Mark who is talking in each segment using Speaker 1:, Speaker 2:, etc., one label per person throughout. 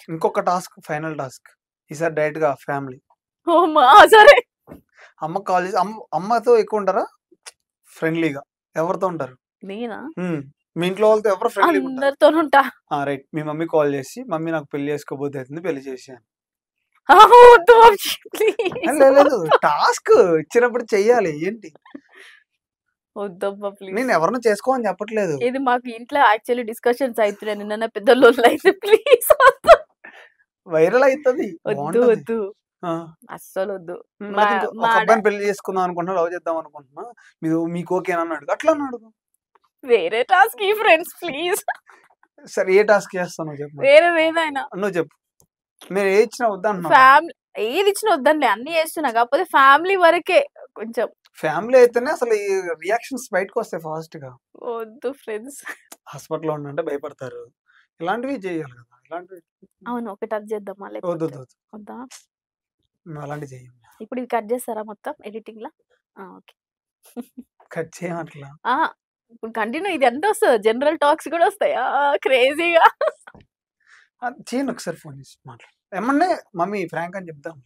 Speaker 1: ఇంకొక task, final task. ఈసారి డైరెక్ట్‌గా ఫ్యామిలీ.
Speaker 2: సరే.
Speaker 1: అమ్మకి కాల్ చేసి అమ్మతో ఎక్కువ ఉంటారా? ఫ్రెండ్లీగా ఎవరితో ఉంటారు?
Speaker 2: నేనా?
Speaker 1: మీ ఇంట్లో వాళ్ళతో ఎవరు ఫ్రెండ్లీగా ఉంటారు?
Speaker 2: అందరితోనుంటా.
Speaker 1: రైట్. మీ మమ్మీ కాల్ చేసి, మమ్మీ నాకు పెళ్లి చేసుకోబోతే అవుతుంది, పెళ్లి చేసేయని.
Speaker 2: వద్దు వంశీ ప్లీజ్.
Speaker 1: లేదు టాస్క్ ఇచ్చినప్పుడు చెయ్యాలి. ఏంటి?
Speaker 2: వద్దబ్బా ప్లీజ్.
Speaker 1: నేను ఎవరిని చేసుకోమని చెప్పట్లేదు.
Speaker 2: ఇది మాకు ఇంట్లో యాక్చువల్లీ డిస్కషన్స్ అయితున్నాయి. నిన్న పెద్ద లొల్లైతే ప్లీజ్ వద్దు.
Speaker 1: వైరల్ అవుతుంది.
Speaker 2: వద్దు వద్దు అస్సలు వద్దు.
Speaker 1: ఒక అబ్బాయిని పెళ్లి చేసుకుందాం అనుకుంటున్నా, లవ్ చేద్దాం అనుకుంటున్నా, మీకు ఓకేనా అన్నాడు. అట్లా అన్నాడు.
Speaker 2: వేరే టాస్క్ ఈ ఫ్రెండ్స్ ప్లీజ్.
Speaker 1: సరే ఏ టాస్క్ చేస్తాను చెప్పు.
Speaker 2: వేరేదైనా
Speaker 1: నువ్వు చెప్పు. మీరు ఏ ఇచ్చినా వద్దంటున్నా.
Speaker 2: ఫ్యామిలీ ఏది ఇచ్చినా వద్దండి, అన్ని చేస్తున్నా. కాకపోతే ఫ్యామిలీ వరకే కొంచెం.
Speaker 1: ఫ్యామిలీ అయితేనే అసలు ఈ రియాక్షన్స్ బయటకు వస్తాయి ఫాస్ట్ గా.
Speaker 2: వద్దు ఫ్రెండ్స్.
Speaker 1: హాస్పిటల్లో ఉండంటే భయపడతారు. ఇలాంటివి చేయాలి కదా. ఇలాంటివి
Speaker 2: అవును. ఒకటి అది చేద్దాం. వద్దా?
Speaker 1: అలాంటివి చేయం.
Speaker 2: ఇప్పుడు ఇది కట్ చేస్తారా మొత్తం ఎడిటింగ్ లా? ఓకే.
Speaker 1: కట్ చేయమట్లా.
Speaker 2: ఇప్పుడు కంటిన్యూ ఇది ఎంత వస్తుంది? జనరల్ టాక్స్ కూడా వస్తాయా క్రేజీగా?
Speaker 1: చేయండి ఒకసారి ఫోన్ చేసి మాట్లాడు. ఏమన్నా మమ్మీ ఫ్రాంక్ అని చెప్దాం.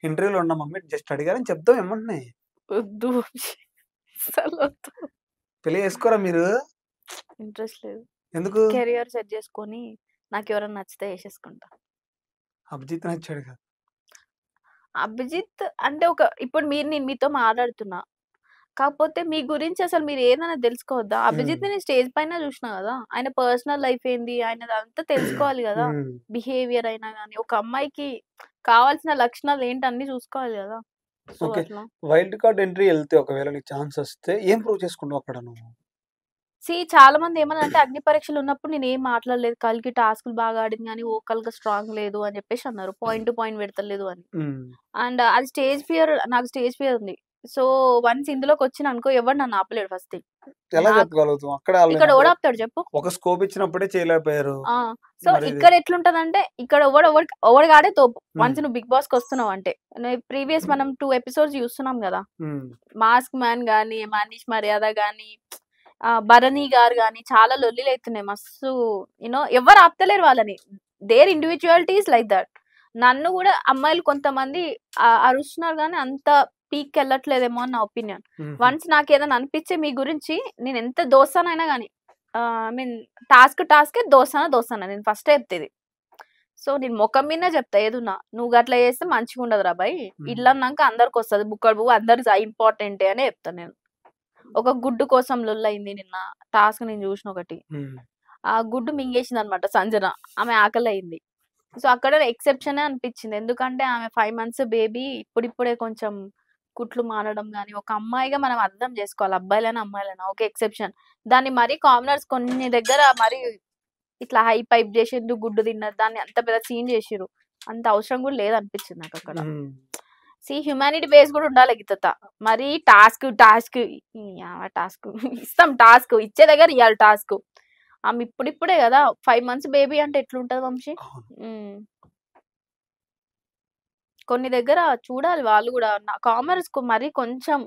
Speaker 1: ఇంటర్వ్యూలో ఉన్న మమ్మీ జస్ట్ అడిగారని చెప్తాం. ఏమన్నా
Speaker 2: వద్దు అసలు వద్దు.
Speaker 1: పెళ్లి చేసుకోరా మీరు?
Speaker 2: ఇంట్రెస్ట్ లేదు.
Speaker 1: ఎందుకు?
Speaker 2: కెరియర్ సెట్ చేసుకొని నాకు ఎవరైనా నచ్చితే వేసేసుకుంటా.
Speaker 1: అభిజిత్ నచ్చాడు కదా.
Speaker 2: అభిజిత్ అంటే ఇప్పుడు నేను మీతో మాట్లాడుతున్నా, కాకపోతే మీ గురించి అసలు మీరు ఏదైనా తెలుసుకోవద్దా? అభిజిత్ నేను స్టేజ్ పైన చూసినా కదా, ఆయన పర్సనల్ లైఫ్ ఏంది, ఆయన అంతా తెలుసుకోవాలి కదా. బిహేవియర్ అయినా గానీ, ఒక అమ్మాయికి కావాల్సిన లక్షణాలు ఏంటి అన్ని చూసుకోవాలి కదా.
Speaker 1: వైల్డ్ కార్డ్ ఎంట్రీ వెళ్తే ఒకవేళ నీకు ఛాన్స్ వస్తే ఏం ప్రూవ్ చేసుకుంటావు అక్కడ నువ్వు?
Speaker 2: చాలా మంది ఏమన్నా అగ్ని పరీక్షలు ఉన్నప్పుడు నేను ఏం మాట్లాడలేదు, కలికి టాస్కులు బాగా ఆడింది కానీ ఓకల్ గా స్ట్రాంగ్ లేదు అని చెప్పేసి అన్నారు. పాయింట్ టు పాయింట్ పెడతలేదు అని. అండ్ అది స్టేజ్ ఫియర్, నాకు స్టేజ్ ఫియర్ ఉంది. సో వన్స్ ఇందులోకి వచ్చిన అనుకో ఎవరు నన్ను ఆపలేడు. ఫస్ట్
Speaker 1: ఎలా చెప్పగలుగుతాం?
Speaker 2: ఇక్కడ ఓడాపుతాడు చెప్పు.
Speaker 1: ఒక స్కోప్ ఇచ్చినప్పుడే చేయలేకపోయారు.
Speaker 2: సో ఇక్కడ ఎట్లుంటదంటే, ఇక్కడ ఎవడిగాడే తోపు. వన్స్ నువ్వు బిగ్ బాస్ కి వస్తున్నావు అంటే, ప్రీవియస్ మనం 2 ఎపిసోడ్స్ చూస్తున్నాం కదా, మాస్క్ మ్యాన్ గానీ, మనీష్ మర్యాద గానీ, భరణి గారు గాని చాలా లొల్లిలు అవుతున్నాయి మస్తు. ఎవరు ఆపుతలేరు వాళ్ళని. Their individualities like that. నన్ను కూడా అమ్మాయిలు కొంతమంది అరుస్తున్నారు కానీ అంత పీక్ వెళ్ళట్లేదేమో అని నా ఒపీనియన్. వన్స్ నాకు ఏదైనా అనిపించే మీ గురించి, నేను ఎంత దోస్తానైనా కానీ, ఐ మీన్ టాస్కే దోస్తానా నేను ఫస్ట్ చెప్తేది. సో నేను ముఖం మీద చెప్తా ఏదున్నా, నువ్వు గట్లా చేస్తే మంచిగా ఉండదు రా బాయ్, ఇల్లు అన్నాక అందరికి వస్తుంది, బుక్కడు పువ్వు అందరికి ఇంపార్టెంటే అని చెప్తాను నేను. ఒక గుడ్డు కోసం లొల్లయింది నిన్న టాస్క్ నేను చూసిన ఒకటి. ఆ గుడ్డు మింగేసింది అనమాట సంజన. ఆమె ఆకలి అయింది. సో అక్కడ ఎక్సెప్షన్ అనిపించింది. ఎందుకంటే ఆమె 5 months బేబీ, ఇప్పుడిప్పుడే కొంచెం కుట్లు మారడం కానీ, ఒక అమ్మాయిగా మనం అర్థం చేసుకోవాలి, అబ్బాయిలైనా అమ్మాయిలైనా. ఒక ఎక్సెప్షన్. దాన్ని మరీ కామనర్స్ కొన్ని దగ్గర మరి ఇట్లా హై పైప్ చేసి ఎందుకు గుడ్డు తిన్నది, దాన్ని అంత పెద్ద సీన్ చేసిరు. అంత అవసరం కూడా లేదనిపించింది నాకు అక్కడ. హ్యుమానిటీ బేస్ కూడా ఉండాలి గిత్త. మరి టాస్క్ ఇస్తాం, టాస్క్ ఇచ్చే దగ్గర ఇవ్వాలి టాస్క్. ఆమె ఇప్పుడిప్పుడే కదా 5 months బేబీ అంటే ఎట్లుంటది వంశీ? కొన్ని దగ్గర చూడాలి వాళ్ళు కూడా. కామర్స్ కు మరి కొంచెం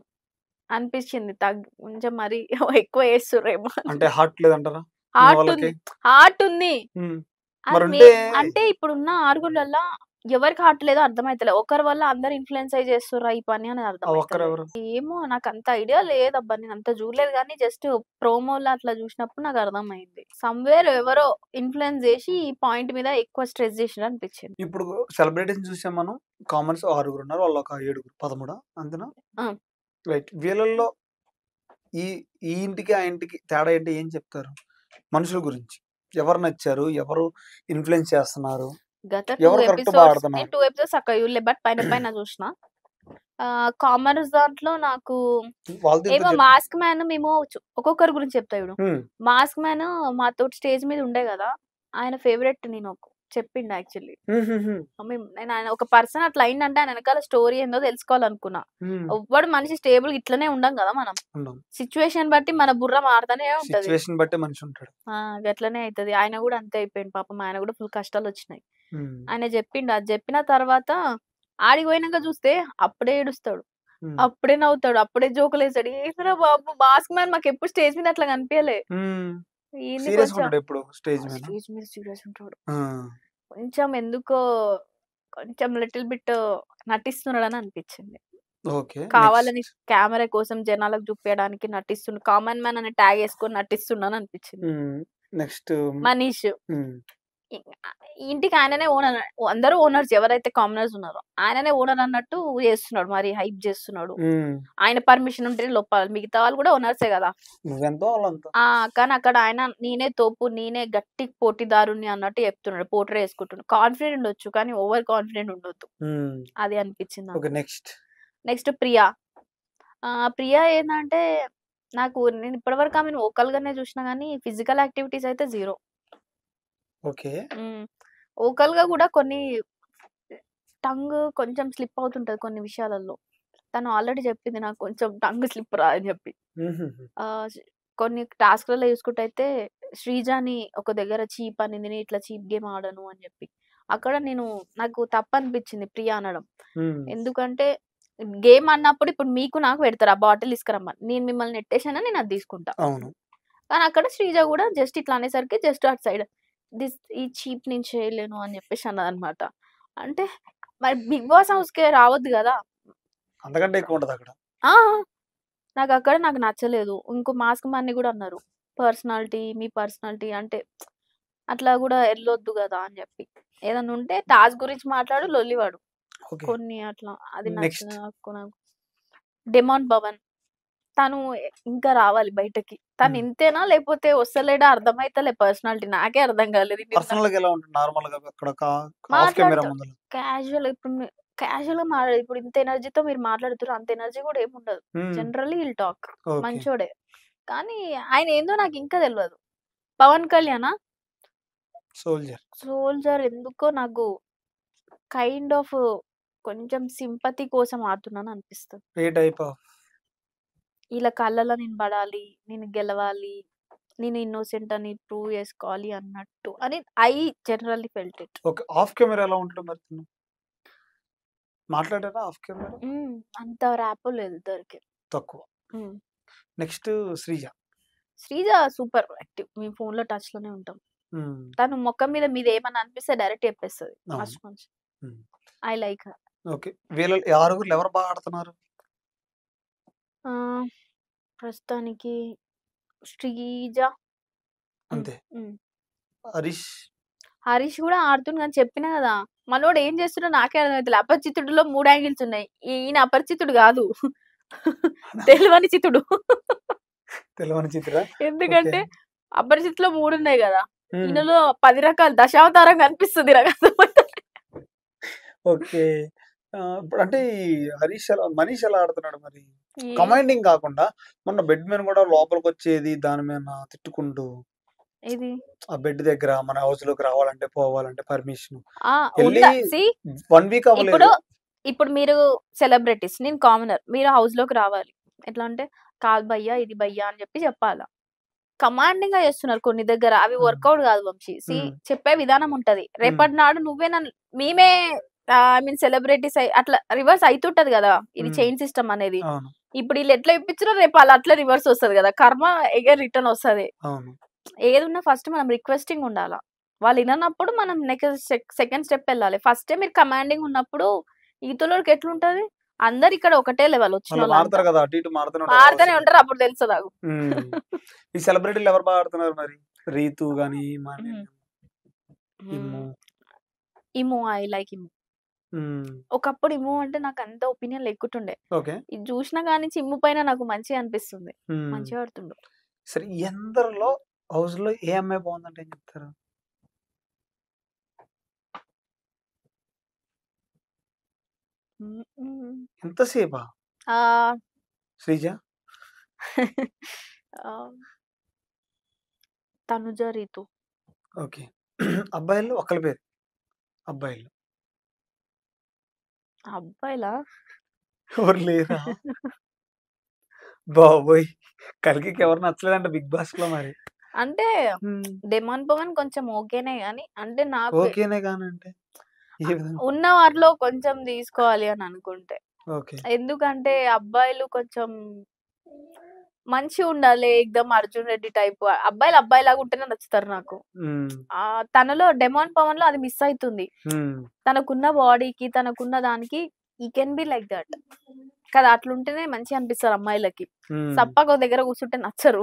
Speaker 2: అనిపించింది, కొంచెం మరి ఎక్కువ వేస్తుర్రేమో. హార్ట్ ఉంది అంటే ఇప్పుడున్న 6 ఎవరికి హార్ట్ లేదో అర్థమైతలే. ఒకరి వల్ల అందరు ఇన్ఫ్లుయెన్స్ అయి చేస్తుర్రా ఈ పని అని అర్థం. ఏమో నాకు అంత ఐడియా లేదబ్బా, నేను అంత చూడలేదు కానీ జస్ట్ ప్రోమోలో అట్లా చూసినప్పుడు నాకు అర్థమైంది. సమ్వేర్ ఎవరో ఇన్ఫ్లుయెన్స్ చేసి ఈ పాయింట్ మీద ఎక్కువ స్ట్రెస్ చేసిన అనిపించింది.
Speaker 1: ఇప్పుడు సెలబ్రిటీస్ చూసాం మనం, కామన్స్ 6 ఉన్నారు, వాళ్ళు ఒక 7 13 అంతేనా? రైట్. వీళ్ళల్లో ఈ ఇంటికి ఆ ఇంటికి తేడా ఏంటి, ఏం చెప్తారు మనుషుల గురించి? ఎవరు నచ్చారు, ఎవరు ఇన్ఫ్లుయెన్స్ చేస్తున్నారు?
Speaker 2: గత 2 ఎపిసోడ్స్ అక్కడ చూడలే, బట్ పైన చూసిన. కామర్స్ దాంట్లో నాకు ఏమో మాస్క్ మ్యాన్, మేము ఒక్కొక్కరి గురించి చెప్తా ఇప్పుడు. మాస్క్ మ్యాన్ మాతో స్టేజ్ మీద ఉండే కదా, ఆయన ఫేవరెట్ నేను చెప్పిండు యాక్చువల్లీ. నేను ఆయన ఒక పర్సన్ అట్లా అయిందంటే ఆయన వెనకాల స్టోరీ ఏందో తెలుసుకోవాలనుకున్నా. ఎవ్వడు మనిషి స్టేబుల్ ఇట్లనే ఉండం కదా మనం. సిచ్యువేషన్ బట్టి మన బుర్ర మారుతానే ఉంటది, గట్లనే అవుతుంది. ఆయన కూడా అంతే అయిపోయింది పాపం. ఆయన కూడా ఫుల్ కష్టాలు వచ్చినాయి. ఆయన చెప్పిండు. అది చెప్పిన తర్వాత ఆడికి పోయినాక చూస్తే అప్పుడే ఏడుస్తాడు, అప్పుడే నవ్వుతాడు, అప్పుడే జోకులు వేస్తాడు. ఏంద్రా బాబు, మాస్క్ మ్యాన్ మాకు ఎప్పుడు స్టేజ్ మీద అట్లా కనిపించలే.
Speaker 1: సీరియస్ ఉంటాడు.
Speaker 2: కొంచెం ఎందుకో కొంచెం లిటిల్ బిట్ నటిస్తున్నాడని అనిపించింది.
Speaker 1: ఓకే.
Speaker 2: కావాలని
Speaker 1: నెక్స్ట్.
Speaker 2: కెమెరా కోసం జనాలకు చూపియడానికి నటిస్తుండు. కామన్ మ్యాన్ అనే ట్యాగ్ యేసుకొని నటిస్తున్నాడని అనిపించింది.
Speaker 1: నెక్స్ట్.
Speaker 2: మనీష్
Speaker 1: హ్మ్.
Speaker 2: ఇ ఇంటికి ఆయననే ఓనర్. అందరూ ఓనర్స్ ఎవరైతే కామనర్స్ ఉన్నారో ఆయననే ఓనర్ అన్నట్టు చేస్తున్నాడు. మరి హైప్ చేస్తున్నాడు.
Speaker 1: హ్మ్.
Speaker 2: ఆయన పర్మిషన్ ఉంటేనే లోపల. మిగతా వాళ్ళు కూడా ఓనర్సే కదా!
Speaker 1: నువ్వెంతో వాళ్ళంతో.
Speaker 2: కానీ అక్కడ ఆయన నేనే తోపు, నేనే గట్టి పోటీదారుని అన్నట్టు చెప్తున్నాడు. పోర్ట్రే చేసుకుంటున్నాడు. కాన్ఫిడెంట్ ఉండొచ్చు. కానీ ఓవర్ కాన్ఫిడెంట్ ఉండొద్దు.
Speaker 1: హ్మ్.
Speaker 2: అది అనిపించింది నాకు.
Speaker 1: Okay. Next.
Speaker 2: Next Priya. Priya ఏందంటే నేను ఇప్పటివరకు ఆమెను వోకల్‌గానే చూసినా గానీ ఫిజికల్ యాక్టివిటీస్ అయితే జీరో.
Speaker 1: ఓకే.
Speaker 2: వోకల్‌గా కూడా కొన్ని టంగ్ కొంచెం స్లిప్ అవుతుంటది కొన్ని విషయాలలో. తను ఆల్రెడీ చెప్పింది నాకు కొంచెం టంగ్ స్లిప్ రా అని చెప్పి.
Speaker 1: హుహుహు.
Speaker 2: ఆహ్, కొన్ని టాస్క్‌లలో చూసుకుంటే అయితే శ్రీజాని ఒక దగ్గర చీప్ అనింది. నేను ఇట్లా చీప్ గేమ్ ఆడను అని చెప్పి. అక్కడ నాకు తప్పనిపించింది ప్రియా అనడం.
Speaker 1: హ్మ్.
Speaker 2: ఎందుకంటే గేమ్ అన్నప్పుడు ఇప్పుడు మీకు నాకు పెడతారు. ఆ బాటిల్ తీసుకురమ్మని. నేను మిమ్మల్ని నెట్టేసానని నేను అది తీసుకుంటా.
Speaker 1: అవును.
Speaker 2: కానీ అక్కడ శ్రీజ కూడా జస్ట్ ఇట్లా అనేసరికి జస్ట్ అటు సైడ్ ఈ చీప్ నేను చేయలేను అని చెప్పేసి అన్నదన్నమాట. అంటే మరి 'బిగ్ బాస్' హౌస్‌కే రావద్దు గదా!
Speaker 1: అంతకంటే ఎక్కువ ఉంటదక్కడ.
Speaker 2: ఆ! నాకు నచ్చలేదు. ఇంకో మాస్క్ మ్యాన్‌ని గూడా అన్నారు. మీ పర్సనాలిటీ అంటే అట్లా గూడా ఎళ్ళొద్దు గదా! అని జెప్పి. ఏదన్నా ఉంటే టాస్క్ గురించి మాట్లాడు, లొల్లి పడు.
Speaker 1: ఓకే.
Speaker 2: కొన్ని అట్లా అది
Speaker 1: నెక్స్ట్.
Speaker 2: నాకు. డెమాన్ పవన్ తను ఇంకా రావాలి బయటకి. తను
Speaker 1: హ్మ్.
Speaker 2: ఇంతేనా? లేపోతే వస్తలేడా అర్థమైతలే పర్సనాలిటీ. నాకే అర్థం కాలేదు.
Speaker 1: పర్సనల్‌గా ఎలా ఉంటుంది నార్మల్‌గా అక్కడ ఆఫ్ కెమెరా
Speaker 2: మాట్లాడతాడు.
Speaker 1: ముందల?
Speaker 2: క్యాజువల్ క్యాజువల్‌గా ఇప్పుడు ఇంత ఎనర్జీతో మీరు మాట్లాడుతుర్రు. అంత ఎనర్జీ గూడా ఏముండదు.
Speaker 1: హ్మ్.
Speaker 2: Generally he'll talk.
Speaker 1: ఓకే.
Speaker 2: మంచోడే. కానీ ఆయన ఏందో నాకింకా తెలవదు. పవన్ కళ్యాణా?
Speaker 1: సోల్జర్.
Speaker 2: సోల్జర్ ఎందుకో నాకు కైండ్ ఆఫ్ కొంచెం సింపతి కోసం ఆడుతున్నాను అనిపిస్తది.
Speaker 1: ఏ టైప్ ఆఫ్?
Speaker 2: ఈళ్ళ కళ్ళలో నేను పడాలి, నేను గెలవాలి, నేను ఇన్నోసెంట్ అని ప్రూవ్ చేసుకోవాలి అన్నట్టు అని I generally felt it.
Speaker 1: Okay. Of camera ఎలా ఉంటాడు మరి తను? మాట్లాడారా ఆఫ్ కెమెరా?
Speaker 2: అంత ర్యాపో లేదు ఇద్దరికి.
Speaker 1: తక్కువ.
Speaker 2: హ్మ్.
Speaker 1: Next Sreeja.
Speaker 2: Sreeja super active. మేము ఫోన్‌లో టచ్‌లోనే ఉంటాం.
Speaker 1: హ్మ్.
Speaker 2: తను మొఖం మీద ఏమన్నా అనిపిస్తే డైరెక్ట్ చెప్పేస్తది.
Speaker 1: అవును.
Speaker 2: ఫస్ట్ నుంచి.
Speaker 1: హ్మ్.
Speaker 2: I like her.
Speaker 1: ఓకే. వీళ్ళలో ఈ ఆరుగురిలో ఎవరు బాగా ఆడుతున్నారు?
Speaker 2: ఆహ్, ప్రస్తుతానికి శ్రీజ. హ్మ్.
Speaker 1: అంతే.
Speaker 2: హ్మ్.
Speaker 1: హరీష్.
Speaker 2: హరీష్ గూడా ఆడుతుండు గాని చెప్పినా గదా! మనోడు ఏం చేస్తుండో నాకే అర్థమైతలే. అపరిచితుడులో 3 యాంగిల్స్ ఉన్నాయి. ఈయన అపరిచితుడు గాదు. తెలవని చితుడు.
Speaker 1: తెలవని చిత్ర. ఓకే.
Speaker 2: ఎందుకంటే అపరిచితులో 3 ఉన్నాయి గదా!
Speaker 1: హ్మ్.
Speaker 2: ఈయనలో 10 రకాలు దశావతారం కనిపిస్తుంది నాకర్థమైతలే.
Speaker 1: ఓకే. ఇప్పుడంటే ఈ మనీష్ ఎలా ఆడుతున్నాడు మరి?
Speaker 2: ఈ
Speaker 1: కమాండింగ్ కాకుండా మొన్న బెడ్ మీద కూడా లోపలికొచ్చేది దాని మీద తిట్టుకుంటూ
Speaker 2: ఇది
Speaker 1: ఆ బెడ్ దగ్గర మన హౌస్‌లోకి రావాలంటే, పోవాలంటే పర్మిషన్.
Speaker 2: ఆ!
Speaker 1: ఎళ్లి 1 వీక్
Speaker 2: ఇప్పుడు
Speaker 1: అవ్వలేదు.
Speaker 2: ఇప్పుడు మీరు సెలబ్రిటీస్. నేను కామనర్. మీరు హౌస్‌లోకి రావాలి. ఎట్లా అంటే, "కాదు భయ్యా, ఇది భయ్యా" అని చెప్పాలా. కమాండింగ్‌గా చేస్తున్నారు కొన్ని దగ్గర. అవి
Speaker 1: హ్మ్.
Speaker 2: వర్కౌట్ కాదు వంశీ.
Speaker 1: హ్మ్.
Speaker 2: చెప్పే విధానం ఉంటది.
Speaker 1: హ్మ్.
Speaker 2: రేపటి నాడు మేమే ఐ మీన్ సెలబ్రిటీస్ అట్లా రివర్స్ అయితుంటది గదా! ఇది
Speaker 1: హ్మ్.
Speaker 2: చైన్ సిస్టమ్ అనేది.
Speaker 1: అవును.
Speaker 2: ఇప్పుడు ఈళ్ళు ఎట్లా ఇప్పించిరో రేపు ఆళ్ళు అట్లే రివర్స్ వస్తది గదా! కర్మ ఎగైన్ రిటర్న్ వస్తది.
Speaker 1: అవును.
Speaker 2: ఏదున్నా ఫస్ట్ మనం రిక్వెస్టింగ్ ఉండాల. వాళ్ళు ఇననప్పుడు మనం నెక్స్ట్ సెకండ్ స్టెప్ ఎళ్ళాలి. ఫస్టే మీరు కమాండింగ్ ఉన్నప్పుడు ఇవతలోళ్ళకి ఎట్లుంటది? అందరూ ఇక్కడ ఒకటే లెవెల్
Speaker 1: వాళ్ళు
Speaker 2: వచ్చినోళ్ళంతా.
Speaker 1: మారుతారు కదా! అటు ఇటు మారుతూనే ఉంటారు
Speaker 2: మారుతూనే
Speaker 1: హౌస్‌లో.
Speaker 2: ఉంటారు. అప్పుడు తెలుస్తదాగు.
Speaker 1: హ్మ్. ఈ సెలబ్రిటీలు ఎవరు బాగా ఆడుతున్నారు మరి? రీతు గాని, మాన్య,
Speaker 2: హ్మ్.
Speaker 1: ఇమ్ము.
Speaker 2: హ్మ్. ఇమ్ము. ఐ లైక్ ఇమ్ము.
Speaker 1: హ్మ్.
Speaker 2: ఒకప్పుడు ఇమ్ము అంటే నాకంత ఒపీనియన్ లేకుంటుండే.
Speaker 1: ఓకే.
Speaker 2: ఇది జూషిన గానించి ఇమ్ము పైన నాకు మంచిగా అనిపిస్తుంది.
Speaker 1: హ్మ్.
Speaker 2: మంచిగా ఆడుతుండు.
Speaker 1: సరే ఈ అందరిలో హౌస్‌లో ఏ అమ్మాయి బాగుందంటే ఏం చెప్తారు?
Speaker 2: హ్మ్. హ్మ్.
Speaker 1: ఎంతసేపా?
Speaker 2: ఆహ్,
Speaker 1: శ్రీజ?
Speaker 2: ఆహ్, తనుజ, రీతు.
Speaker 1: ఓకే. అబ్బాయిల్లో ఒక్కళ్ళ పేరు. అబ్బాయిల్లో.
Speaker 2: అబ్బాయిలా?
Speaker 1: ఎవరు లేరా? బాబోయ్! కల్కికి ఎవరు నచ్చలేదంట 'బిగ్ బాస్‌లో' మరి.
Speaker 2: అంటే
Speaker 1: హ్మ్.
Speaker 2: డెమాన్ పవన్ కొంచెం ఓకేనే గాని, అంటే నాకు
Speaker 1: ఓకేనే గానంటే ఏ విధంగా?
Speaker 2: ఉన్న వాటిలో కొంచెం తీసుకోవాలి అని అనుకుంటే.
Speaker 1: ఓకే.
Speaker 2: ఎందుకంటే అబ్బాయిలు కొంచెం మంచిగా ఉండాలి ఎగ్దమ్ అర్జున్ రెడ్డి టైప్ అబ్బాయిలు అబ్బాయిలాగా ఉంటేనే నచ్చుతారు నాకు. తనలో డెమాన్ పవన్ లో అది మిస్ అవుతుంది. తనకున్న బాడీకి తనకున్న దానికి ఈ కెన్ బి లైక్ దట్ కదా, అట్లుంటేనే మంచిగా అనిపిస్తారు అమ్మాయిలకి. సప్పగా దగ్గర కూర్చుంటే నచ్చరు.